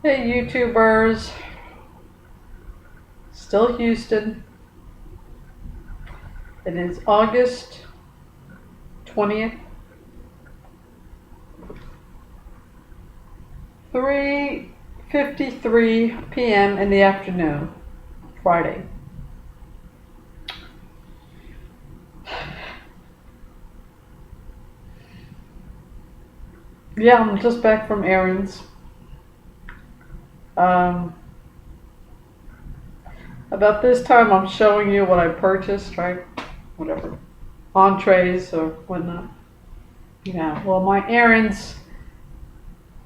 Hey YouTubers, still Houston. It is August 20th, 3:53 p.m. in the afternoon, Friday. Yeah, I'm just back from errands. Um, about this time I'm showing you what I purchased, right? Whatever. Entrees or whatnot. Yeah, well my errands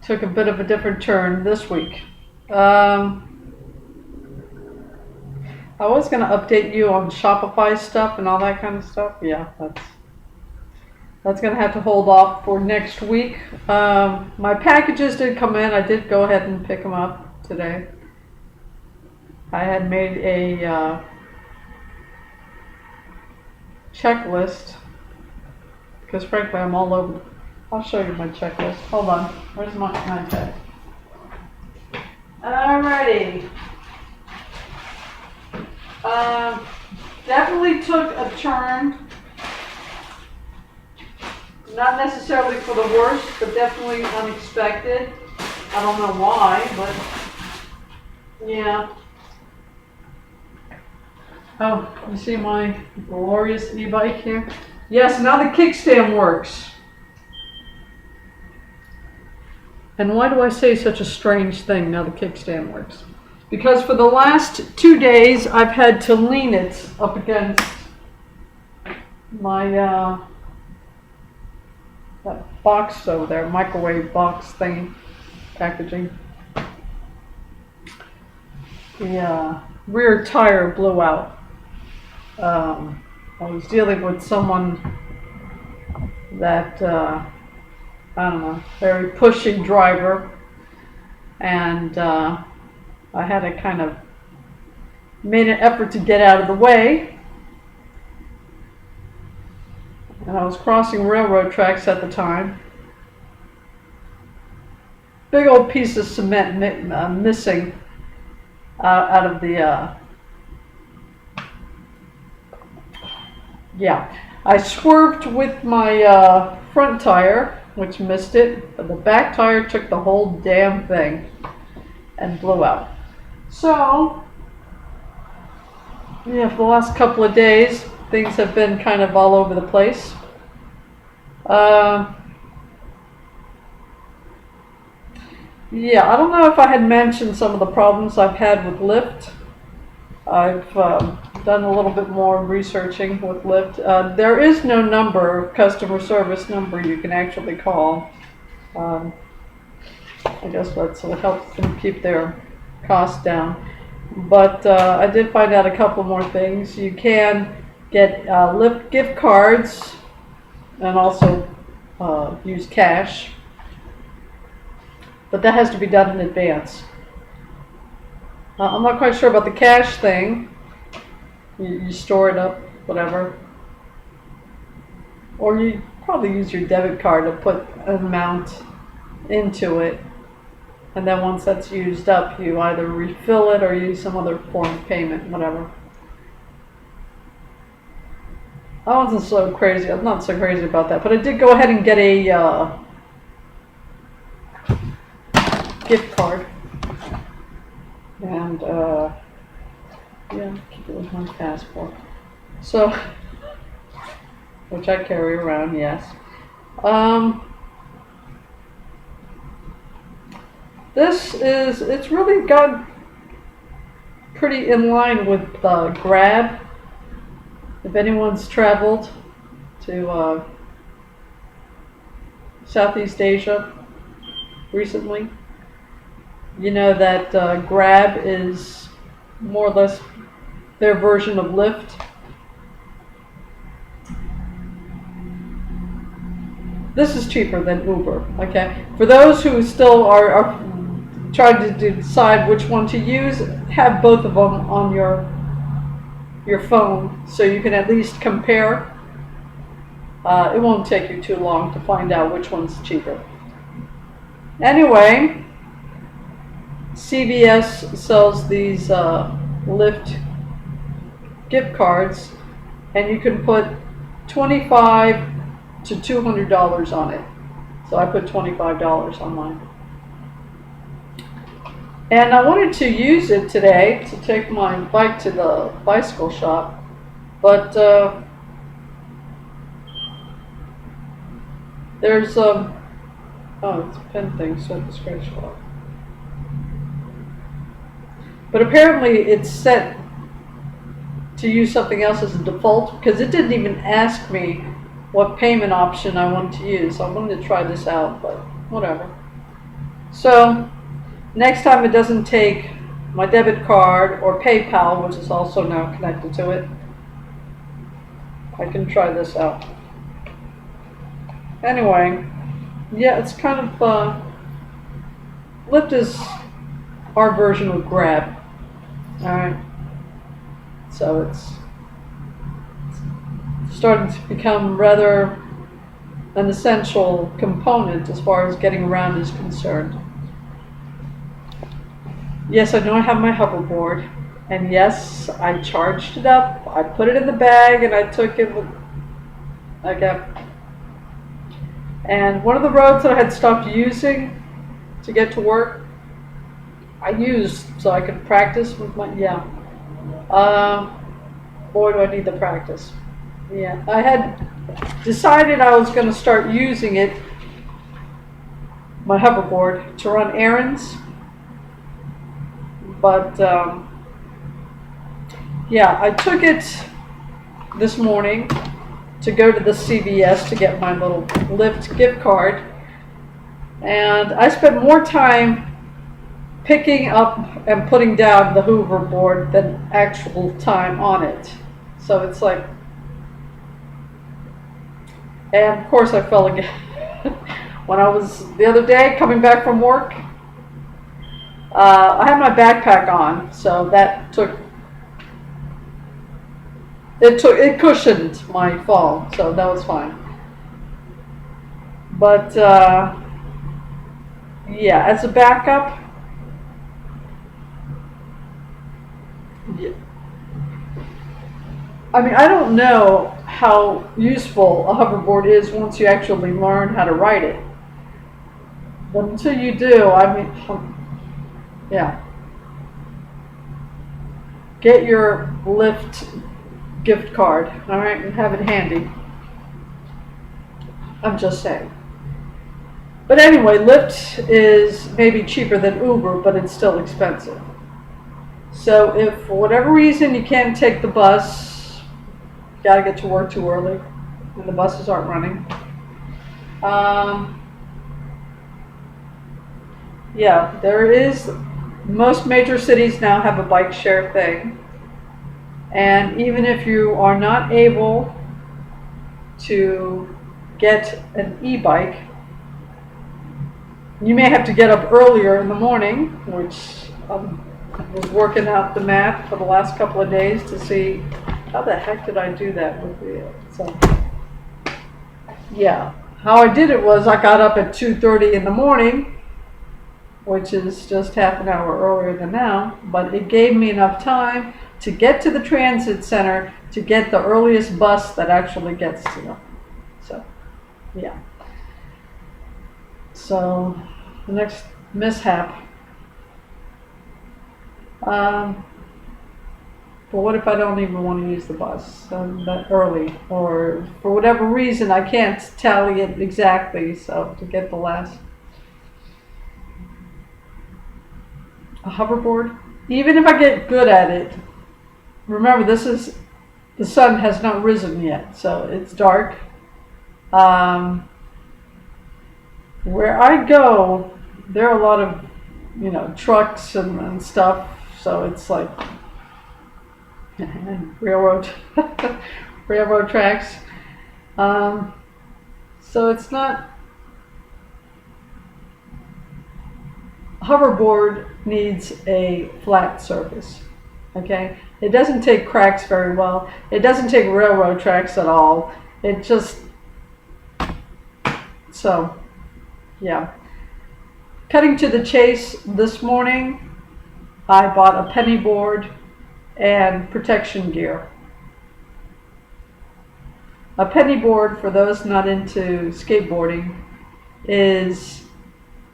took a bit of a different turn this week. Um, I was gonna update you on Shopify stuff and all that kind of stuff. Yeah, that's gonna have to hold off for next week. My packages did come in. I did go ahead and pick them up today. I had made a checklist because frankly I'm all over. I'll show you my checklist. Hold on. Where's my iPad? Alrighty. Definitely took a turn. Not necessarily for the worst, but definitely unexpected. I don't know why, but yeah. Oh, you see my glorious e-bike here? Yes, now the kickstand works. And why do I say such a strange thing, now the kickstand works? Because for the last 2 days, I've had to lean it up against my, that box over there, microwave box thing, packaging. The rear tire blew out. I was dealing with someone that, I don't know, very pushing driver, and I had to kind of made an effort to get out of the way, and I was crossing railroad tracks at the time. Big old piece of cement missing out of the, yeah. I swerved with my front tire, which missed it, but the back tire took the whole damn thing and blew out. So, yeah, for the last couple of days, things have been kind of all over the place. Yeah, I don't know if I had mentioned some of the problems I've had with Lyft. I've done a little bit more researching with Lyft. There is no number, customer service number you can actually call. I guess that's what helps them keep their costs down. But I did find out a couple more things. You can get Lyft gift cards and also use cash. But that has to be done in advance. I'm not quite sure about the cash thing. You store it up, whatever. Or you probably use your debit card to put an amount into it. And then once that's used up, you either refill it or use some other form of payment, whatever. I wasn't so crazy. I'm not so crazy about that. But I did go ahead and get a gift card. And, yeah, keep it with my passport. So, which I carry around, yes. It's really got pretty in line with Grab. If anyone's traveled to Southeast Asia recently, you know that Grab is more or less their version of Lyft. This is cheaper than Uber, okay? For those who still are trying to decide which one to use, have both of them on your phone so you can at least compare. It won't take you too long to find out which one's cheaper. Anyway, CVS sells these Lyft gift cards, and you can put $25 to $200 on it. So I put $25 on mine. And I wanted to use it today to take my bike to the bicycle shop, but there's oh, it's a pen thing, so I have to scratch it off. But apparently it's set to use something else as a default, because it didn't even ask me what payment option I wanted to use. So I wanted to try this out, but whatever. So next time it doesn't take my debit card or PayPal, which is also now connected to it, I can try this out. Anyway, yeah, it's kind of Lyft is our version of Grab. Alright, so it's starting to become rather an essential component as far as getting around is concerned. Yes, I know I have my hoverboard, and yes, I charged it up, I put it in the bag, and I took it with, and one of the roads that I had stopped using to get to work, I used so I could practice with my, boy do I need the practice. Yeah, I had decided I was going to start using it, my hoverboard, to run errands. But yeah, I took it this morning to go to the CVS to get my little Lyft gift card, and I spent more time picking up and putting down the hoverboard than actual time on it. So it's like, and of course I fell again. When I was the other day coming back from work, I had my backpack on, so that it cushioned my fall, so that was fine. But yeah, as a backup, yeah. I mean, I don't know how useful a hoverboard is once you actually learn how to ride it. But until you do, I mean, yeah. Get your Lyft gift card, all right, and have it handy. I'm just saying. But anyway, Lyft is maybe cheaper than Uber, but it's still expensive. So if for whatever reason you can't take the bus, you gotta get to work too early, and the buses aren't running. Yeah, there is. Most major cities now have a bike share thing, and even if you are not able to get an e-bike, you may have to get up earlier in the morning, which I was working out the math for the last couple of days to see how the heck did I do that with the, so yeah, how I did it was I got up at 2:30 in the morning, which is just half an hour earlier than now, but it gave me enough time to get to the transit center to get the earliest bus that actually gets to them. So, yeah. So, the next mishap. But what if I don't even want to use the bus that early, or for whatever reason I can't tally it exactly, so to get the last. A hoverboard, even if I get good at it, remember the sun has not risen yet, so it's dark. Where I go, there are a lot of, trucks and stuff, so it's like railroad tracks. So it's not. Hoverboard needs a flat surface, okay? It doesn't take cracks very well. It doesn't take railroad tracks at all. It just, so, yeah. Cutting to the chase, this morning I bought a penny board and protection gear. A penny board, for those not into skateboarding, is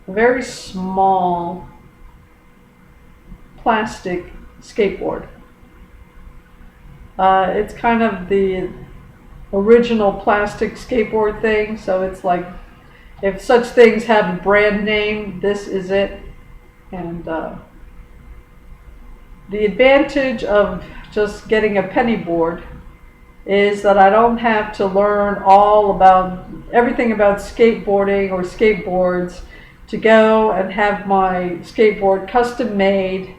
a very small plastic skateboard. It's kind of the original plastic skateboard thing, so it's like, if such things have a brand name, this is it. And the advantage of just getting a penny board is that I don't have to learn all about everything about skateboarding or skateboards to go and have my skateboard custom made,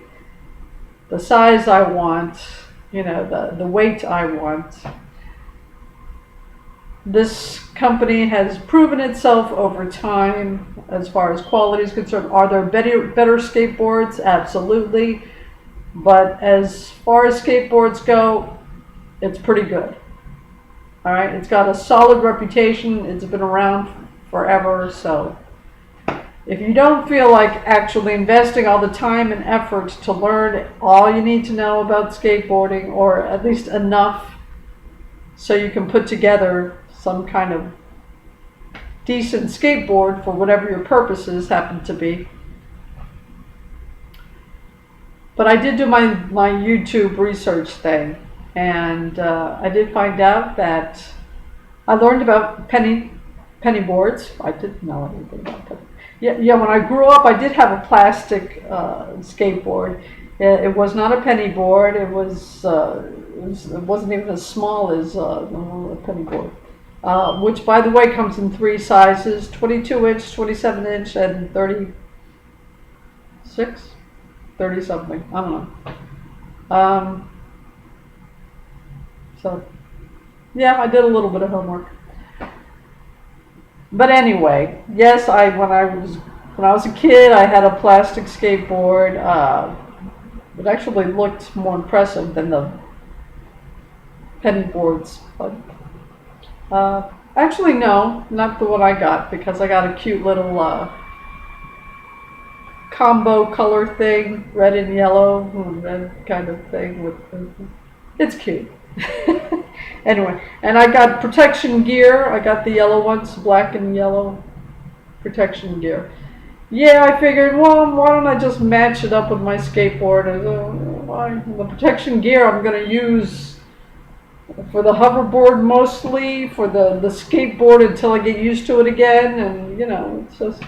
the size I want, the weight I want. This company has proven itself over time as far as quality is concerned. Are there better skateboards? Absolutely. But as far as skateboards go, it's pretty good. All right, it's got a solid reputation. It's been around forever. So if you don't feel like actually investing all the time and effort to learn all you need to know about skateboarding, or at least enough so you can put together some kind of decent skateboard for whatever your purposes happen to be. But I did do my YouTube research thing, and I did find out that I learned about penny boards. I didn't know anything about them. Yeah. When I grew up, I did have a plastic skateboard. It was not a penny board. It wasn't even as small as a penny board. Which, by the way, comes in 3 sizes: 22-inch, 27-inch, and 36, 30 something. I don't know. So, yeah, I did a little bit of homework. But anyway, yes, when I was a kid, I had a plastic skateboard. It actually looked more impressive than the penny boards, but. Actually, no, not the one I got, because I got a cute little combo color thing, red and yellow, red kind of thing. It's cute. Anyway, and I got protection gear. I got the yellow ones, black and yellow protection gear. Yeah, I figured, well, why don't I just match it up with my skateboard? The protection gear I'm going to use for the hoverboard mostly, for the skateboard until I get used to it again, and it's just,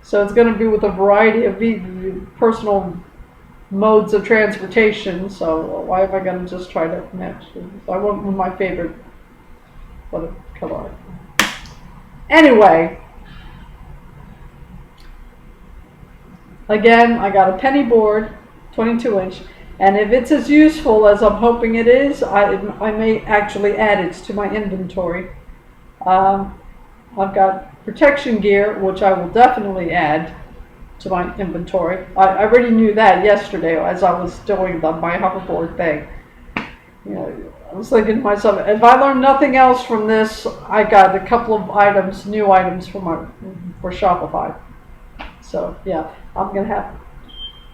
so it's going to be with a variety of personal modes of transportation. So why am I going to just try to match? I went with my favorite color. Anyway, again, I got a penny board, 22-inch. And if it's as useful as I'm hoping it is, I may actually add it to my inventory. I've got protection gear, which I will definitely add to my inventory. I already knew that yesterday as I was doing my hoverboard thing. I was thinking to myself, if I learn nothing else from this, I got a couple of new items for Shopify. So yeah, I'm gonna have.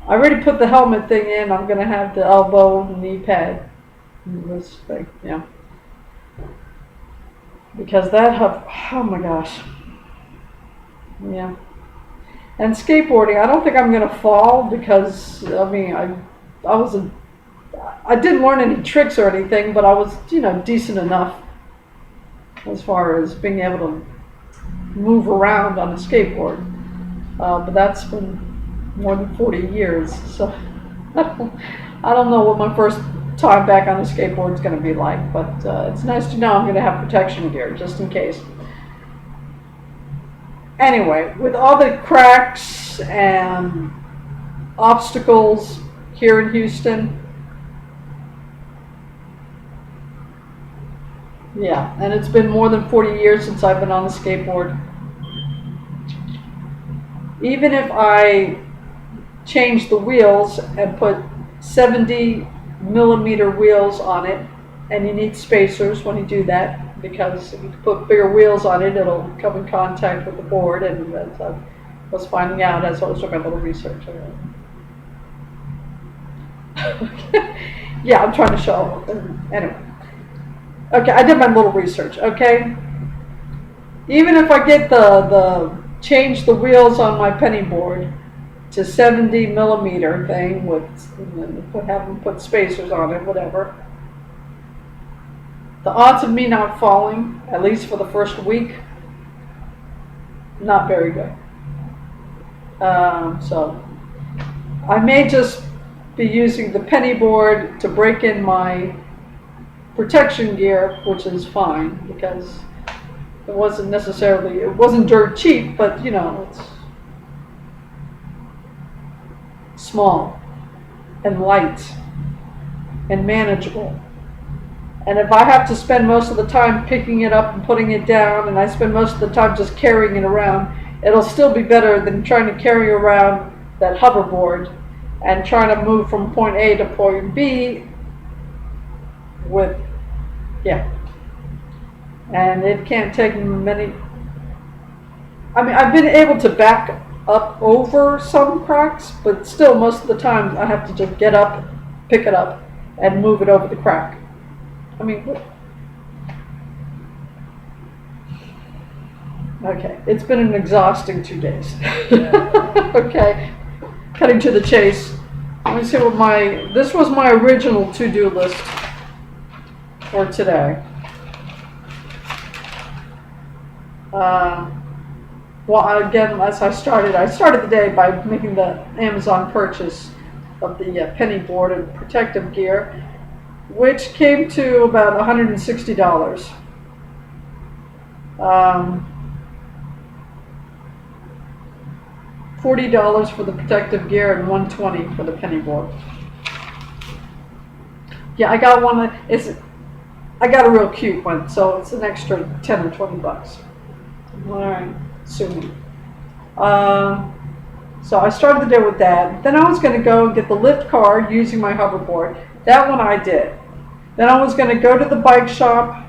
I already put the helmet thing in. I'm going to have the elbow and knee pad. This thing, yeah. Because oh my gosh. Yeah. And skateboarding, I don't think I'm going to fall, because, I didn't learn any tricks or anything, but I was, decent enough as far as being able to move around on a skateboard. But that's been more than 40 years, so I don't know what my first time back on a skateboard is going to be like, but it's nice to know I'm going to have protection gear just in case. Anyway, with all the cracks and obstacles here in Houston, yeah, and it's been more than 40 years since I've been on a skateboard. Even if I change the wheels and put 70-millimeter wheels on it, and you need spacers when you do that, because if you put bigger wheels on it, it'll come in contact with the board, and was finding out as I was doing my little research. Yeah, I'm trying to show. Anyway. Okay, I did my little research, okay? Even if I get change the wheels on my penny board to 70 millimeter thing with, have them put spacers on it, whatever. The odds of me not falling, at least for the first week, not very good. So I may just be using the penny board to break in my protection gear, which is fine because it wasn't dirt cheap, but you know, it's small and light and manageable. And if I have to spend most of the time picking it up and putting it down, and I spend most of the time just carrying it around, it'll still be better than trying to carry around that hoverboard and trying to move from point A to point B with, yeah. And it can't take many. I mean, I've been able to back up over some cracks, but still most of the time I have to just get up, pick it up, and move it over the crack. I mean, okay, it's been an exhausting 2 days. Okay, cutting to the chase. Let me see what this was my original to-do list for today. Well, again, as I started the day by making the Amazon purchase of the penny board and protective gear, which came to about $160. $40 for the protective gear and $120 for the penny board. Yeah, I got one. I got a real cute one, so it's an extra 10 or 20 bucks. All right, assuming. So I started the day with that. Then I was going to go and get the lift card using my hoverboard. That one I did. Then I was going to go to the bike shop,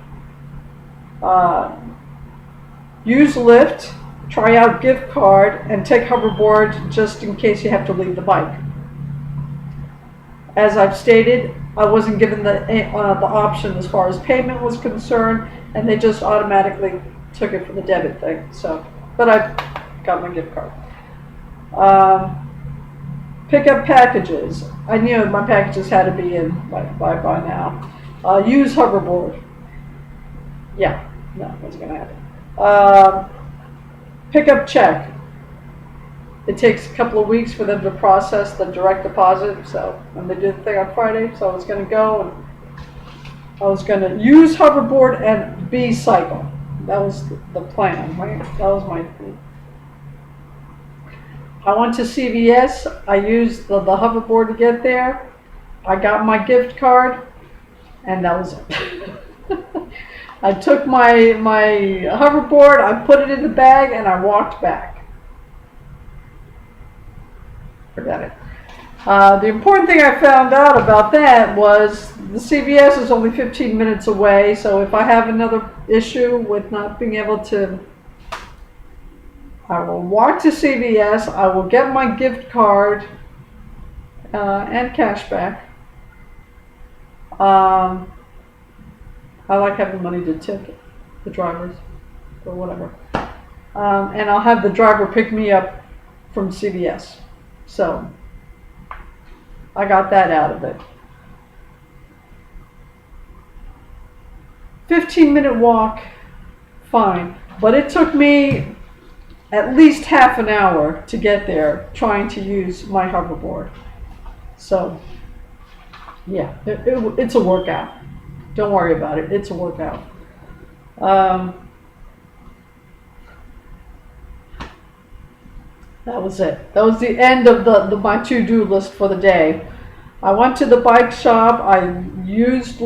use Lyft, try out gift card, and take hoverboard just in case you have to leave the bike. As I've stated, I wasn't given the option as far as payment was concerned, and they just automatically took it for the debit thing. So, but I got my gift card. Pick up packages. I knew my packages had to be in by now. Use hoverboard. Yeah, no, that's gonna happen. Pick up check. It takes a couple of weeks for them to process the direct deposit. So, and they did the thing on Friday. So I was gonna go and I was gonna use hoverboard and B-cycle. That was the plan, right? That was my. I went to CVS. I used the hoverboard to get there. I got my gift card, and that was it. I took my hoverboard, I put it in the bag, and I walked back. Forget it. The important thing I found out about that was the CVS is only 15 minutes away, so if I have another issue with not being able to, I will walk to CVS, I will get my gift card and cash back. I like having money to tip the drivers or whatever. And I'll have the driver pick me up from CVS. So I got that out of it. 15-minute walk, fine. But it took me at least half an hour to get there trying to use my hoverboard. So, yeah, it's a workout. Don't worry about it. It's a workout. That was it. That was the end of my to-do list for the day. I went to the bike shop. I used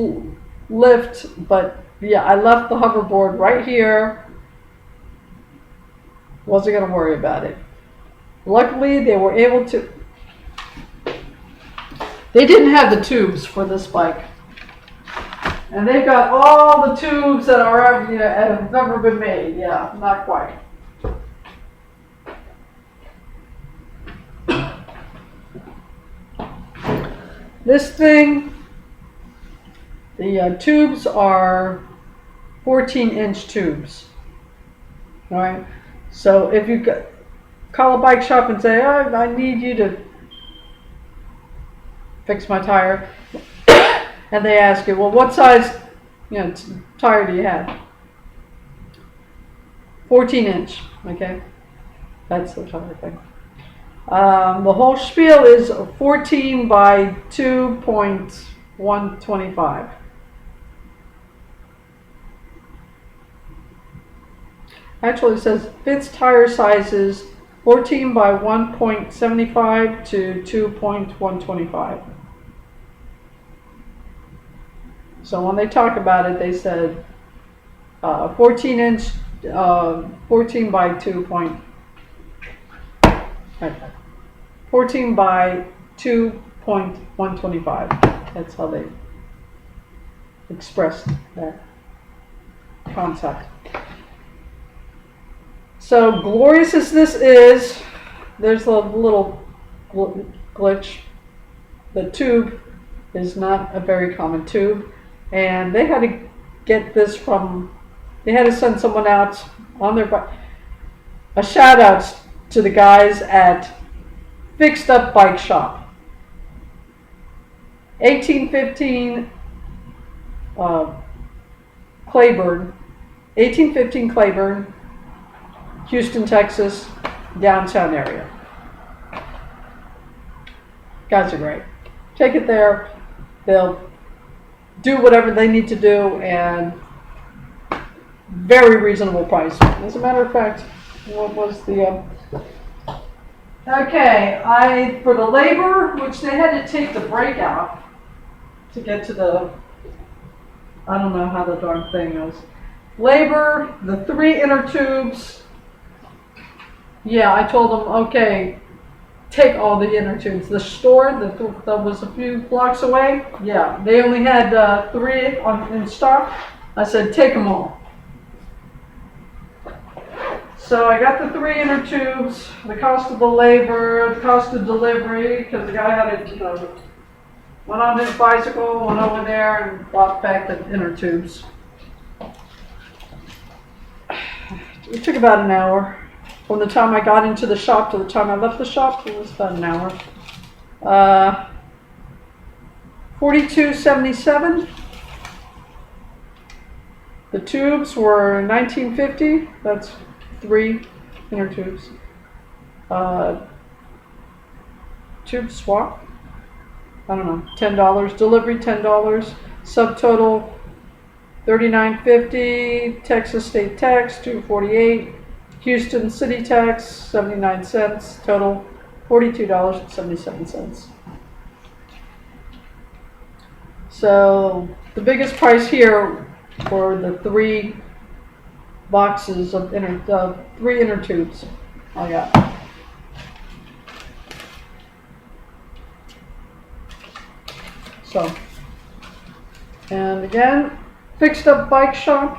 Lyft, but yeah, I left the hoverboard right here. Wasn't going to worry about it. Luckily, they were able to. They didn't have the tubes for this bike. And they've got all the tubes that have never been made. Yeah, not quite. This thing, the tubes are 14-inch tubes. All right. So if you call a bike shop and say, oh, I need you to fix my tire, and they ask you, well, what size, tire do you have? 14-inch. Okay, that's the tire thing. The whole spiel is 14 by 2.125. Actually, it says fits tire sizes 14 by 1.75 to 2.125. So when they talk about it, they said 14 by 14 by 2.125. That's how they expressed that concept. So glorious as this is, there's a little glitch. The tube is not a very common tube, and they had to get this they had to send someone out on their bike. A shout out to the guys at Fixed Up Bike Shop. 1815 Claiborne, Houston, Texas, downtown area. Guys are great. Take it there. They'll do whatever they need to do, and very reasonable price. As a matter of fact, what was the okay, for the labor, which they had to take the brake out to get to the, I don't know how the darn thing is. Labor, the 3 inner tubes. Yeah, I told them, okay, take all the inner tubes. The store that was a few blocks away, yeah, they only had 3 in stock. I said, take them all. So I got the 3 inner tubes, the cost of the labor, the cost of delivery, because the guy had went on his bicycle, went over there and brought back the inner tubes. It took about an hour. From the time I got into the shop to the time I left the shop, it was about an hour. $42.77. The tubes were $19.50. That's 3 inner tubes. Tube swap. I don't know. $10. Delivery $10. Subtotal $39.50. Texas state tax $248. Houston city tax 79 cents. Total $42.77. So the biggest price here for the 3 boxes of 3 inner tubes I got. So, and again, Fixed Up Bike Shop,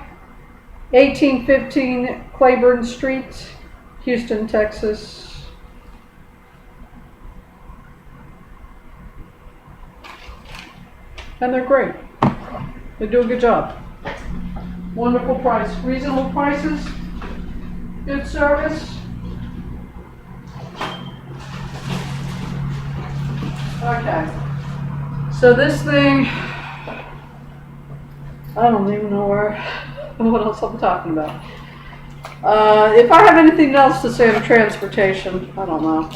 1815 Claiborne Street, Houston, Texas. And they're great. They do a good job. Wonderful price. Reasonable prices. Good service. Okay. So this thing, I don't even know what else I'm talking about. If I have anything else to say on transportation, I don't know.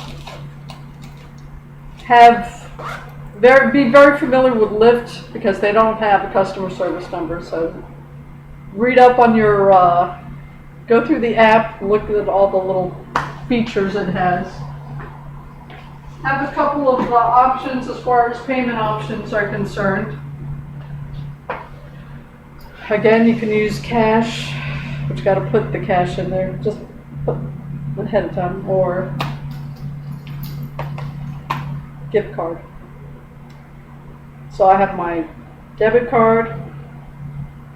Be very familiar with Lyft, because they don't have a customer service number. So read up on your, go through the app, look at all the little features it has. Have a couple of options as far as payment options are concerned. Again, you can use cash, but you got to put the cash in there, just put ahead of time, or gift card. So I have my debit card,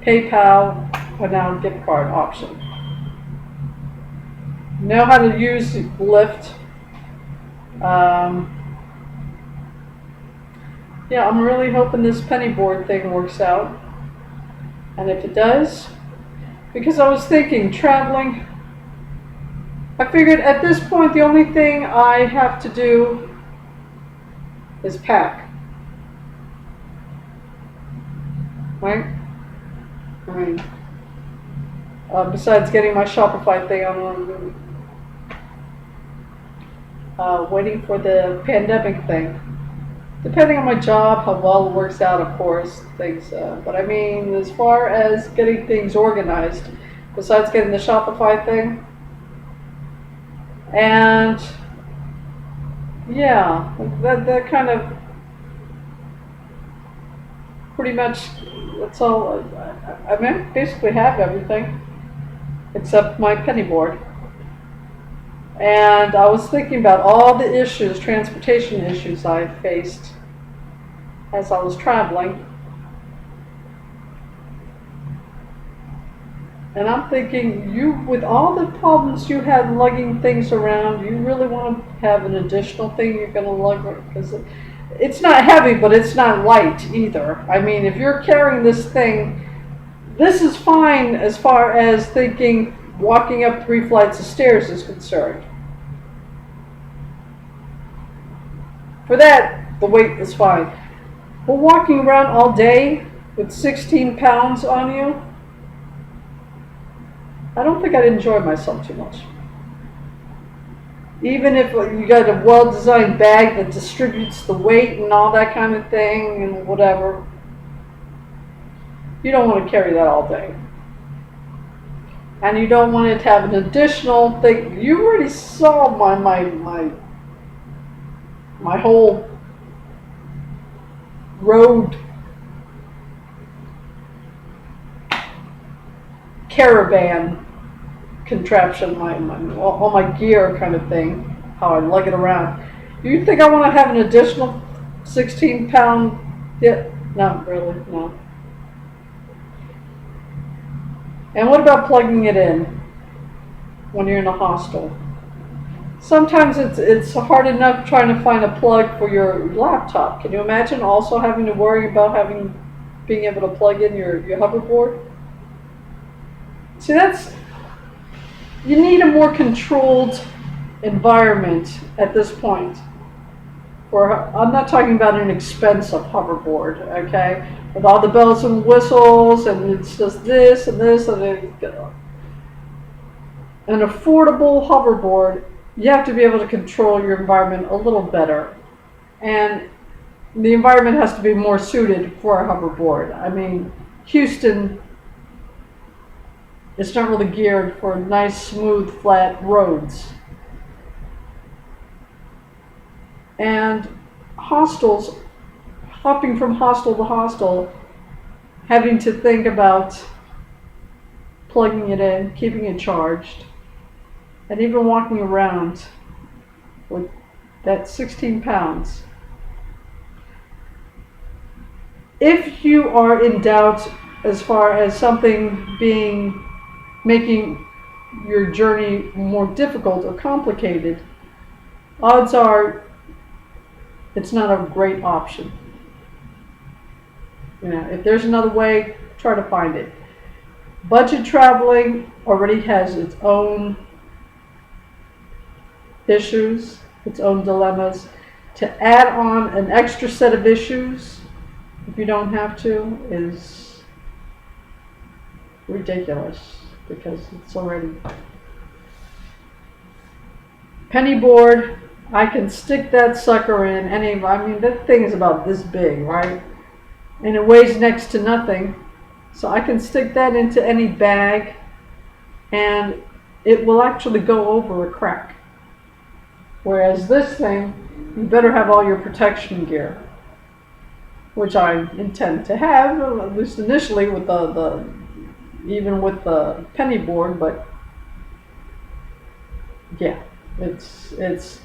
PayPal, and now gift card option. Know how to use Yeah, I'm really hoping this penny board thing works out. And if it does, because I was thinking traveling, I figured at this point the only thing I have to do is pack, right? I mean, besides getting my Shopify thing on, waiting for the pandemic thing. Depending on my job, how well it works out, of course, things. But I mean, as far as getting things organized, besides getting the Shopify thing, and yeah, that kind of pretty much that's all. I mean, basically have everything except my penny board. And I was thinking about all the issues, transportation issues I faced as I was traveling. And I'm thinking, with all the problems you had lugging things around, you really want to have an additional thing you're going to lug, because it's not heavy, but it's not light either. I mean, if you're carrying this thing, this is fine as far as thinking walking up 3 flights of stairs is concerned. For that, the weight is fine. But walking around all day with 16 pounds on you, I don't think I'd enjoy myself too much. Even if you got a well-designed bag that distributes the weight and all that kind of thing and whatever, you don't want to carry that all day. And you don't want it to have an additional thing. You already saw my whole road caravan contraption, all my gear kind of thing, how I lug it around. Do you think I want to have an additional 16-pound? Yeah, not really, no. And what about plugging it in when you're in a hostel? Sometimes it's hard enough trying to find a plug for your laptop. Can you imagine also having to worry about being able to plug in your hoverboard? See, you need a more controlled environment at this point. I'm not talking about an expensive hoverboard, okay? With all the bells and whistles, and it's just this and this, and an affordable hoverboard. You have to be able to control your environment a little better. And the environment has to be more suited for a hoverboard. I mean, Houston, it's not really geared for nice, smooth, flat roads. And hostels, hopping from hostel to hostel, having to think about plugging it in, keeping it charged, and even walking around with that 16 pounds. If you are in doubt as far as something making your journey more difficult or complicated, odds are it's not a great option. You know, if there's another way, try to find it. Budget traveling already has its own issues, its own dilemmas. To add on an extra set of issues, if you don't have to, is ridiculous, because it's already penny board. I can stick that sucker in I mean, that thing is about this big, right? And it weighs next to nothing. So I can stick that into any bag and it will actually go over a crack. Whereas this thing, you better have all your protection gear, which I intend to have, at least initially with even with the penny board, but yeah, it's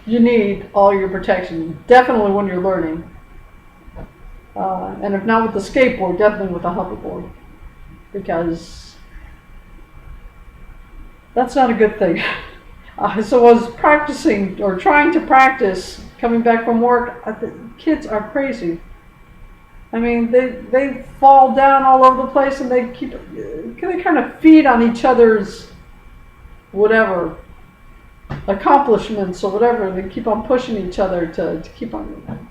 you need all your protection, definitely when you're learning. And if not with the skateboard, definitely with the hoverboard, because that's not a good thing. So I was practicing or trying to practice coming back from work. The kids are crazy. I mean, they fall down all over the place, and they kind of feed on each other's whatever accomplishments or whatever. They keep on pushing each other to keep on.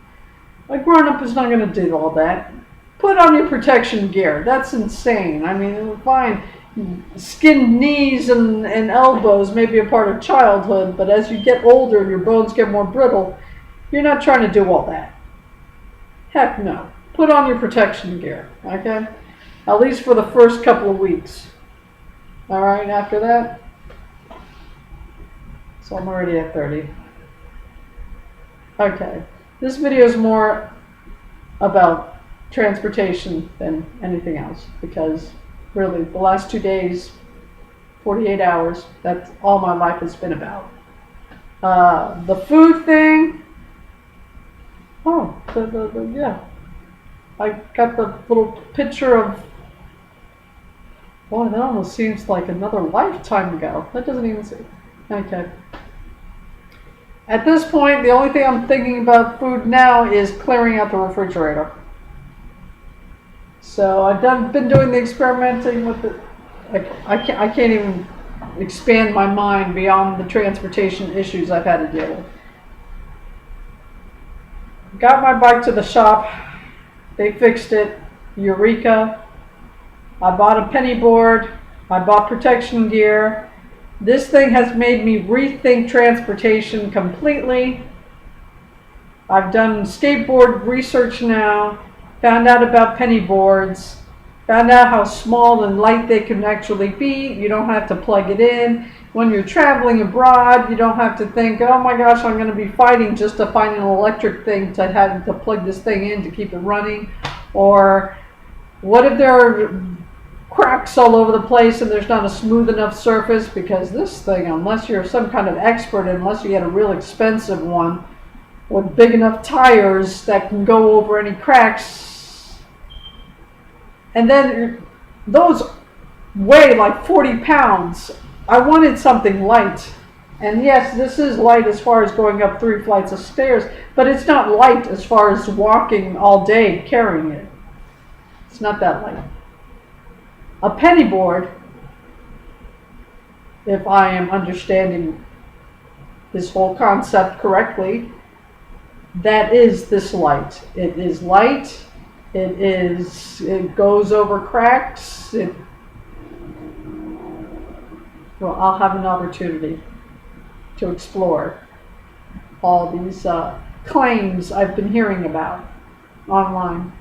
A grown-up is not going to do all that. Put on your protection gear. That's insane. I mean, fine, skinned knees and elbows may be a part of childhood, but as you get older and your bones get more brittle, you're not trying to do all that. Heck no. Put on your protection gear, okay? At least for the first couple of weeks. All right, after that, so I'm already at 30. Okay, this video is more about transportation than anything else, because really the last 2 days, 48 hours, that's all my life has been about. The food thing, yeah. I got the little picture of, boy, that almost seems like another lifetime ago. That doesn't even seem, okay. At this point, the only thing I'm thinking about food now is clearing out the refrigerator. So I've been doing the experimenting with it. I can't even expand my mind beyond the transportation issues I've had to deal with. Got my bike to the shop. They fixed it. Eureka. I bought a penny board. I bought protection gear. This thing has made me rethink transportation completely. I've done skateboard research now. Found out about penny boards. Found out how small and light they can actually be. You don't have to plug it in. When you're traveling abroad, you don't have to think, oh my gosh, I'm going to be fighting just to find an electric thing to have to plug this thing in to keep it running. Or what if there are cracks all over the place and there's not a smooth enough surface? Because this thing, unless you're some kind of expert, unless you get a real expensive one with big enough tires that can go over any cracks, and then those weigh like 40 pounds. I wanted something light. And yes, this is light as far as going up 3 flights of stairs, but it's not light as far as walking all day carrying it. It's not that light. A penny board, if I am understanding this whole concept correctly, that is this light. It is light. It goes over cracks. Well, I'll have an opportunity to explore all these claims I've been hearing about online.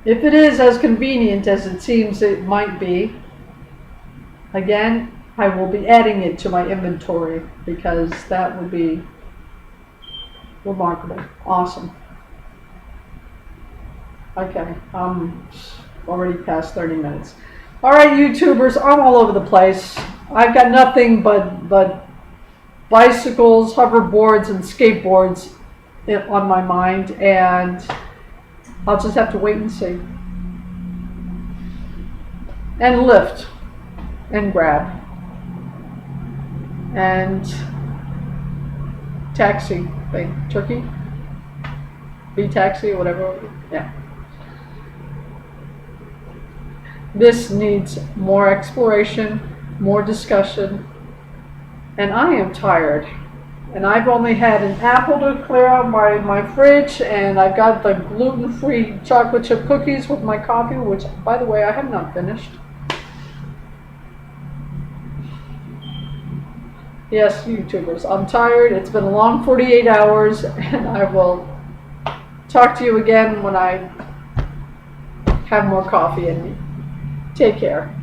If it is as convenient as it seems it might be, again, I will be adding it to my inventory, because that would be remarkable. Awesome. Okay, I'm already past 30 minutes. All right, YouTubers, I'm all over the place. I've got nothing but bicycles, hoverboards, and skateboards on my mind, and I'll just have to wait and see. And lift, and grab, and taxi thing, Turkey, B-taxi, or whatever, yeah. This needs more exploration, more discussion, and I am tired. And I've only had an apple to clear out my fridge, and I've got the gluten-free chocolate chip cookies with my coffee, which, by the way, I have not finished. Yes, YouTubers, I'm tired. It's been a long 48 hours, and I will talk to you again when I have more coffee in me. Take care.